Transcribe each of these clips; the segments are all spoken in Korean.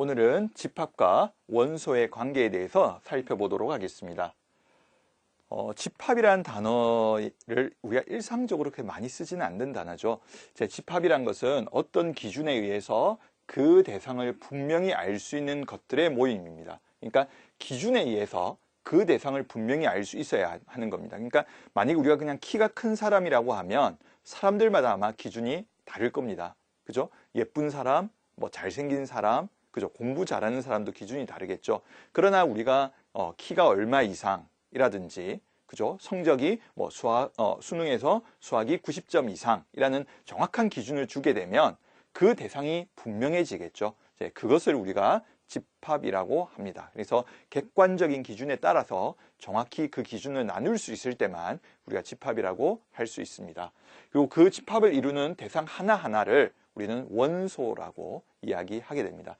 오늘은 집합과 원소의 관계에 대해서 살펴보도록 하겠습니다. 집합이라는 단어를 우리가 일상적으로 그렇게 많이 쓰지는 않는 단어죠. 집합이란 것은 어떤 기준에 의해서 그 대상을 분명히 알 수 있는 것들의 모임입니다. 그러니까 기준에 의해서 그 대상을 분명히 알 수 있어야 하는 겁니다. 그러니까 만약에 우리가 그냥 키가 큰 사람이라고 하면 사람들마다 아마 기준이 다를 겁니다. 그죠? 예쁜 사람, 뭐 잘생긴 사람, 그죠? 공부 잘하는 사람도 기준이 다르겠죠. 그러나 우리가 키가 얼마 이상이라든지, 그죠? 성적이 뭐 수능에서 수학이 90점 이상이라는 정확한 기준을 주게 되면 그 대상이 분명해지겠죠. 그것을 우리가 집합이라고 합니다. 그래서 객관적인 기준에 따라서 정확히 그 기준을 나눌 수 있을 때만 우리가 집합이라고 할 수 있습니다. 그리고 그 집합을 이루는 대상 하나하나를 우리는 원소라고 이야기하게 됩니다.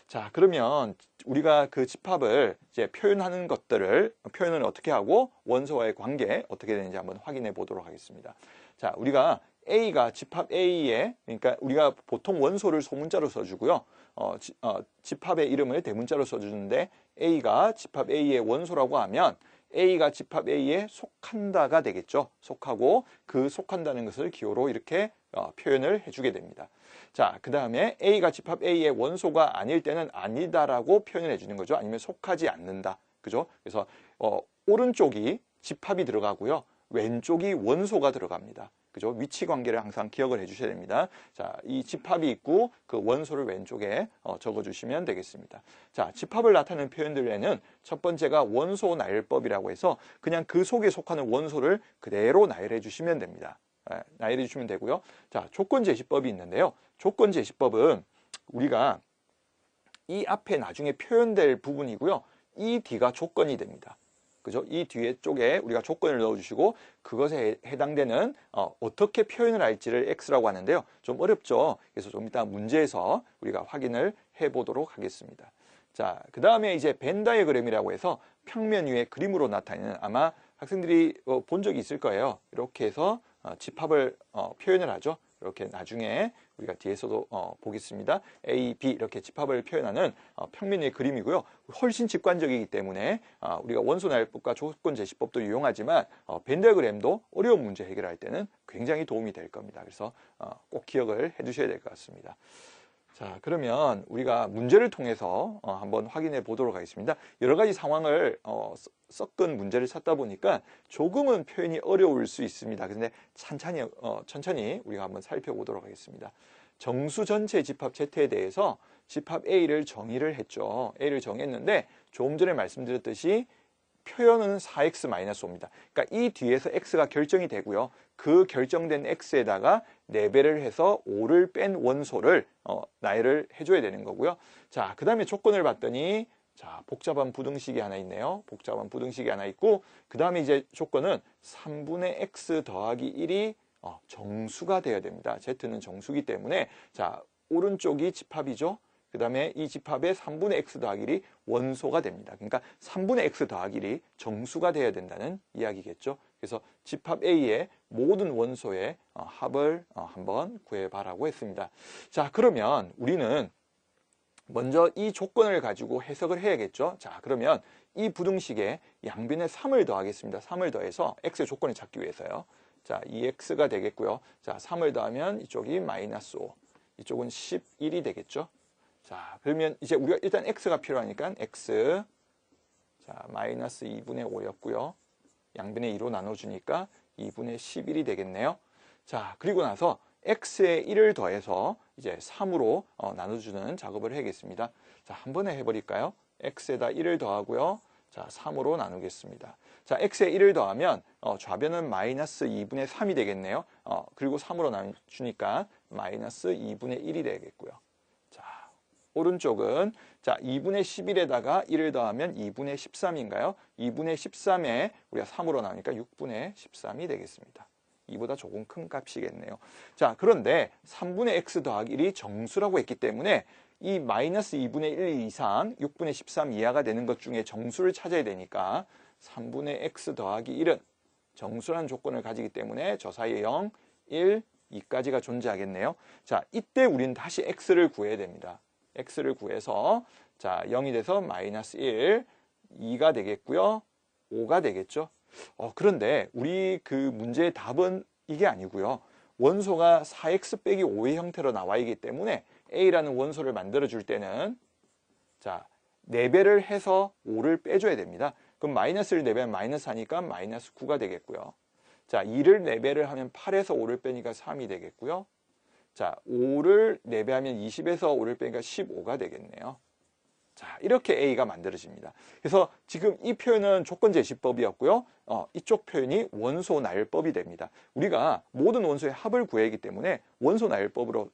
자, 그러면 우리가 그 집합을 이제 표현하는 것들을 표현을 어떻게 하고 원소와의 관계 어떻게 되는지 한번 확인해 보도록 하겠습니다. 자, 우리가 A가 집합 A에, 그러니까 우리가 보통 원소를 소문자로 써주고요. 집합의 이름을 대문자로 써주는데 A가 집합 A의 원소라고 하면 A가 집합 A에 속한다가 되겠죠. 속하고 그 속한다는 것을 기호로 이렇게 표현을 해주게 됩니다. 자, 그 다음에 A가 집합 A의 원소가 아닐 때는 아니다라고 표현을 해주는 거죠. 아니면 속하지 않는다. 그죠? 그래서 오른쪽이 집합이 들어가고요. 왼쪽이 원소가 들어갑니다. 그죠? 위치 관계를 항상 기억을 해주셔야 됩니다. 자, 이 집합이 있고 그 원소를 왼쪽에 적어주시면 되겠습니다. 자, 집합을 나타내는 표현들에는 첫 번째가 원소 나열법이라고 해서 그냥 그 속에 속하는 원소를 그대로 나열해 주시면 됩니다. 나열해 주시면 되고요. 자, 조건제시법이 있는데요. 조건제시법은 우리가 이 앞에 나중에 표현될 부분이고요. 이 뒤가 조건이 됩니다. 그죠? 이 뒤에 쪽에 우리가 조건을 넣어주시고 그것에 해당되는 어떻게 표현을 할지를 X라고 하는데요. 좀 어렵죠? 그래서 좀 이따 문제에서 우리가 확인을 해보도록 하겠습니다. 자, 그 다음에 이제 벤 다이어그램이라고 해서 평면 위에 그림으로 나타내는 아마 학생들이 본 적이 있을 거예요. 이렇게 해서 집합을 표현을 하죠. 이렇게 나중에 우리가 뒤에서도 보겠습니다. A, B 이렇게 집합을 표현하는 평면의 그림이고요. 훨씬 직관적이기 때문에 우리가 원소 나열법과 조건 제시법도 이용하지만 벤 다이어그램도 어려운 문제 해결할 때는 굉장히 도움이 될 겁니다. 그래서 꼭 기억을 해 두셔야 될 것 같습니다. 자, 그러면 우리가 문제를 통해서 한번 확인해 보도록 하겠습니다. 여러 가지 상황을 섞은 문제를 찾다 보니까 조금은 표현이 어려울 수 있습니다. 그런데 천천히 우리가 한번 살펴보도록 하겠습니다. 정수 전체 집합 Z에 대해서 집합 A를 정의를 했죠. A를 정했는데 조금 전에 말씀드렸듯이 표현은 4x-5입니다. 그러니까 이 뒤에서 x가 결정이 되고요. 그 결정된 x에다가 4배를 해서 5를 뺀 원소를 나열을 해줘야 되는 거고요. 자, 그 다음에 조건을 봤더니 자, 복잡한 부등식이 하나 있네요. 복잡한 부등식이 하나 있고 그 다음에 이제 조건은 3분의 x 더하기 1이 정수가 되어야 됩니다. z는 정수기 때문에 자, 오른쪽이 집합이죠. 그 다음에 이 집합의 3분의 x 더하기 1이 원소가 됩니다. 그러니까 3분의 x 더하기 1이 정수가 되어야 된다는 이야기겠죠. 그래서 집합 A의 모든 원소의 합을 한번 구해봐라고 했습니다. 자, 그러면 우리는 먼저 이 조건을 가지고 해석을 해야겠죠. 자, 그러면 이 부등식에 양변에 3을 더하겠습니다. 3을 더해서 x의 조건을 찾기 위해서요. 자, 2x가 되겠고요. 자, 3을 더하면 이쪽이 마이너스 5, 이쪽은 11이 되겠죠. 자, 그러면 이제 우리가 일단 x가 필요하니까 x, 자, 마이너스 2분의 5였고요. 양변에 2로 나눠주니까 2분의 11이 되겠네요. 자, 그리고 나서 x에 1을 더해서 이제 3으로 나눠주는 작업을 해야겠습니다. 자, 한 번에 해버릴까요? x에다 1을 더하고요. 자, 3으로 나누겠습니다. 자, x에 1을 더하면 좌변은 마이너스 2분의 3이 되겠네요. 그리고 3으로 나눠주니까 마이너스 2분의 1이 되겠고요. 오른쪽은 자 2분의 11에다가 1을 더하면 2분의 13인가요? 2분의 13에 우리가 3으로 나오니까 6분의 13이 되겠습니다. 2보다 조금 큰 값이겠네요. 자, 그런데 3분의 x 더하기 1이 정수라고 했기 때문에 이 마이너스 2분의 1 이상 6분의 13 이하가 되는 것 중에 정수를 찾아야 되니까 3분의 x 더하기 1은 정수라는 조건을 가지기 때문에 저 사이에 0, 1, 2까지가 존재하겠네요. 자, 이때 우리는 다시 x를 구해야 됩니다. x를 구해서 자 0이 돼서 마이너스 1, 2가 되겠고요. 5가 되겠죠. 그런데 우리 그 문제의 답은 이게 아니고요. 원소가 4x 빼기 5의 형태로 나와 있기 때문에 a라는 원소를 만들어 줄 때는 자 4배를 해서 5를 빼줘야 됩니다. 그럼 마이너스를 4배하면 마이너스 하니까 마이너스 9가 되겠고요. 자 2를 4배를 하면 8에서 5를 빼니까 3이 되겠고요. 자 5를 4배하면 20에서 5를 빼니까 15가 되겠네요. 자 이렇게 A가 만들어집니다. 그래서 지금 이 표현은 조건제시법이었고요. 이쪽 표현이 원소나열법이 됩니다. 우리가 모든 원소의 합을 구해야 하기 때문에 원소나열법으로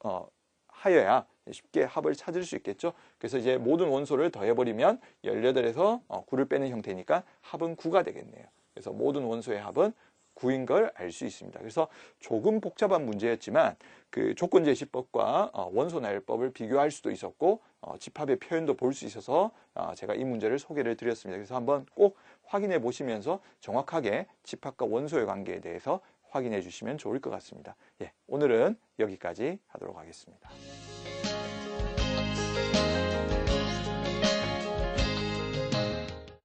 하여야 쉽게 합을 찾을 수 있겠죠. 그래서 이제 모든 원소를 더해버리면 18에서 9를 빼는 형태니까 합은 9가 되겠네요. 그래서 모든 원소의 합은 9인 걸 알 수 있습니다. 그래서 조금 복잡한 문제였지만 그 조건제시법과 원소나열법을 비교할 수도 있었고 집합의 표현도 볼 수 있어서 제가 이 문제를 소개를 드렸습니다. 그래서 한번 꼭 확인해 보시면서 정확하게 집합과 원소의 관계에 대해서 확인해 주시면 좋을 것 같습니다. 예, 오늘은 여기까지 하도록 하겠습니다.